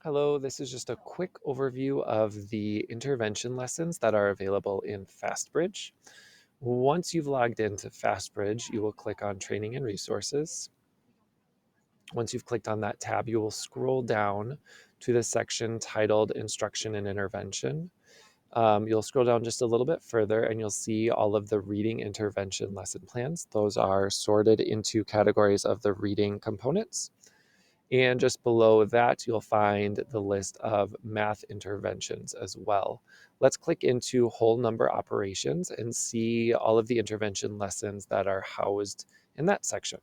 Hello, this is just a quick overview of the intervention lessons that are available in FASTBridge. Once you've logged into FASTBridge, you will click on Training and Resources. Once you've clicked on that tab, you will scroll down to the section titled Instruction and Intervention. You'll scroll down just a little bit further and you'll see all of the reading intervention lesson plans. Those are sorted into categories of the reading components. And just below that, you'll find the list of math interventions as well. Let's click into whole number operations and see all of the intervention lessons that are housed in that section.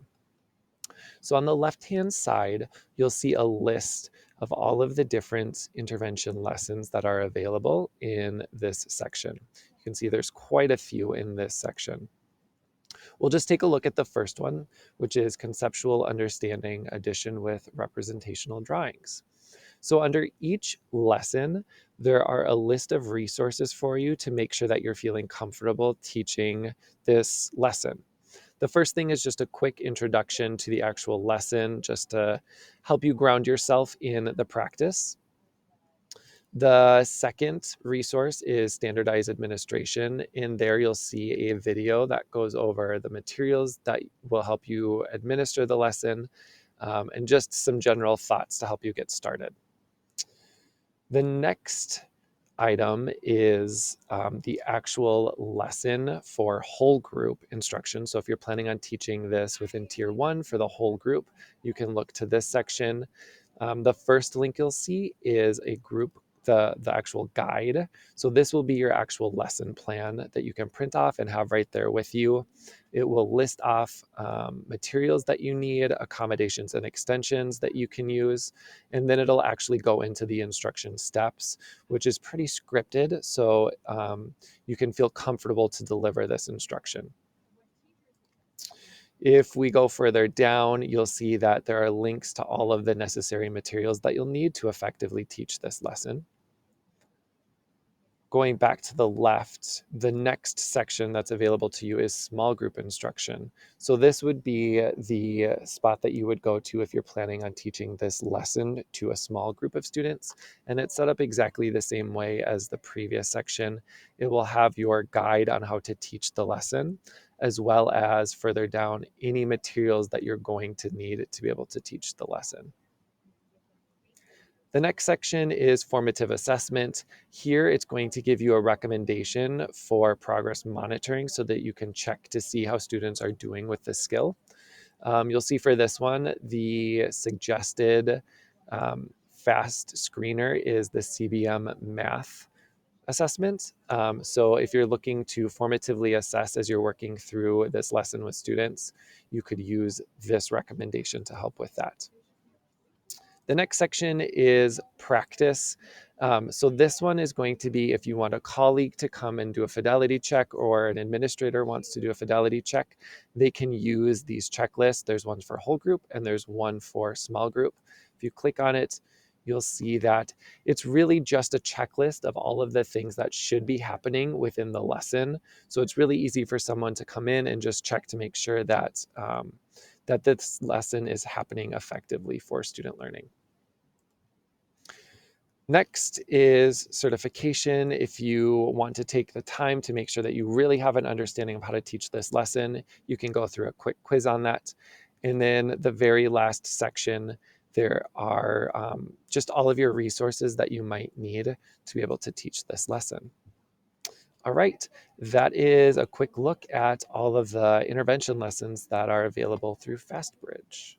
So on the left-hand side, you'll see a list of all of the different intervention lessons that are available in this section. You can see there's quite a few in this section. We'll just take a look at the first one, which is conceptual understanding addition with representational drawings. So under each lesson, there are a list of resources for you to make sure that you're feeling comfortable teaching this lesson. The first thing is just a quick introduction to the actual lesson, just to help you ground yourself in the practice. The second resource is standardized administration. In there, you'll see a video that goes over the materials that will help you administer the lesson and just some general thoughts to help you get started. The next item is the actual lesson for whole group instruction. So if you're planning on teaching this within tier 1 for the whole group, you can look to this section. The first link you'll see is a group, the actual guide. So this will be your actual lesson plan that you can print off and have right there with you. It will list off materials that you need, accommodations and extensions that you can use, and then it'll actually go into the instruction steps, which is pretty scripted, so you can feel comfortable to deliver this instruction. If we go further down, you'll see that there are links to all of the necessary materials that you'll need to effectively teach this lesson. Going back to the left, the next section that's available to you is small group instruction. So this would be the spot that you would go to if you're planning on teaching this lesson to a small group of students. And it's set up exactly the same way as the previous section. It will have your guide on how to teach the lesson, as well as further down any materials that you're going to need to be able to teach the lesson. The next section is formative assessment. Here, it's going to give you a recommendation for progress monitoring so that you can check to see how students are doing with the skill. You'll see for this one, the suggested FAST screener is the CBM math assessment. So if you're looking to formatively assess as you're working through this lesson with students, you could use this recommendation to help with that. The next section is practice. So this one is going to be if you want a colleague to come and do a fidelity check or an administrator wants to do a fidelity check, they can use these checklists. There's one for whole group and there's one for small group. If you click on it, you'll see that it's really just a checklist of all of the things that should be happening within the lesson. So it's really easy for someone to come in and just check to make sure that that this lesson is happening effectively for student learning. Next is certification. If you want to take the time to make sure that you really have an understanding of how to teach this lesson, you can go through a quick quiz on that. And then the very last section, there are just all of your resources that you might need to be able to teach this lesson. All right, that is a quick look at all of the intervention lessons that are available through FASTBridge.